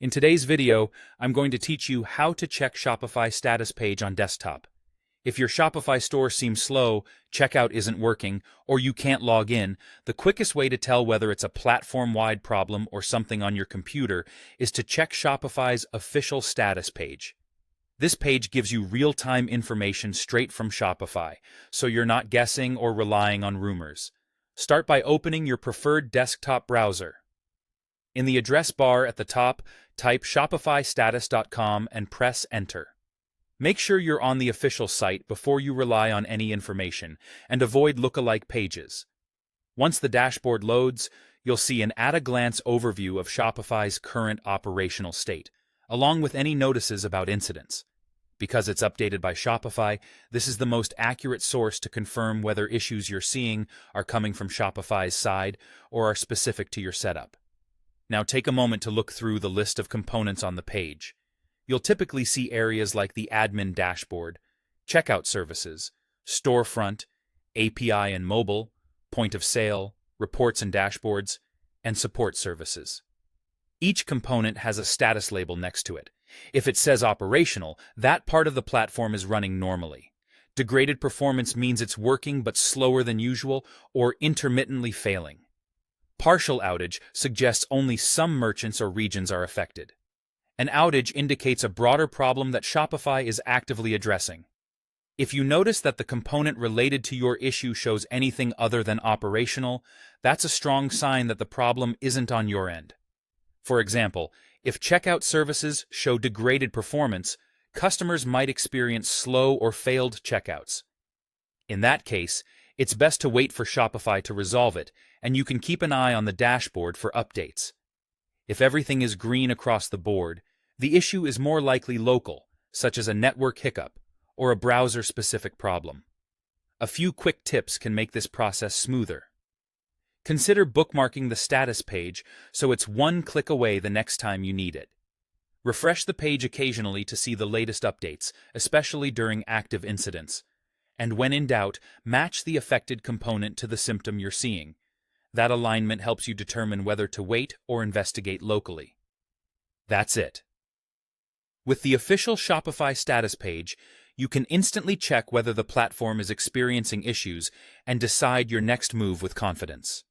In today's video, I'm going to teach you how to check Shopify status page on desktop. If your Shopify store seems slow, checkout isn't working, or you can't log in, the quickest way to tell whether it's a platform-wide problem or something on your computer is to check Shopify's official status page. This page gives you real-time information straight from Shopify, so you're not guessing or relying on rumors. Start by opening your preferred desktop browser. In the address bar at the top, type shopifystatus.com and press Enter. Make sure you're on the official site before you rely on any information, and avoid lookalike pages. Once the dashboard loads, you'll see an at-a-glance overview of Shopify's current operational state, along with any notices about incidents. Because it's updated by Shopify, this is the most accurate source to confirm whether issues you're seeing are coming from Shopify's side or are specific to your setup. Now take a moment to look through the list of components on the page. You'll typically see areas like the admin dashboard, checkout services, storefront, API and mobile, point of sale, reports and dashboards, and support services. Each component has a status label next to it. If it says operational, that part of the platform is running normally. Degraded performance means it's working but slower than usual or intermittently failing. Partial outage suggests only some merchants or regions are affected. An outage indicates a broader problem that Shopify is actively addressing. If you notice that the component related to your issue shows anything other than operational, that's a strong sign that the problem isn't on your end. For example, if checkout services show degraded performance, customers might experience slow or failed checkouts. In that case, it's best to wait for Shopify to resolve it, and you can keep an eye on the dashboard for updates. If everything is green across the board, the issue is more likely local, such as a network hiccup or a browser-specific problem. A few quick tips can make this process smoother. Consider bookmarking the status page so it's one click away the next time you need it. Refresh the page occasionally to see the latest updates, especially during active incidents. And when in doubt, match the affected component to the symptom you're seeing. That alignment helps you determine whether to wait or investigate locally. That's it. With the official Shopify status page, you can instantly check whether the platform is experiencing issues and decide your next move with confidence.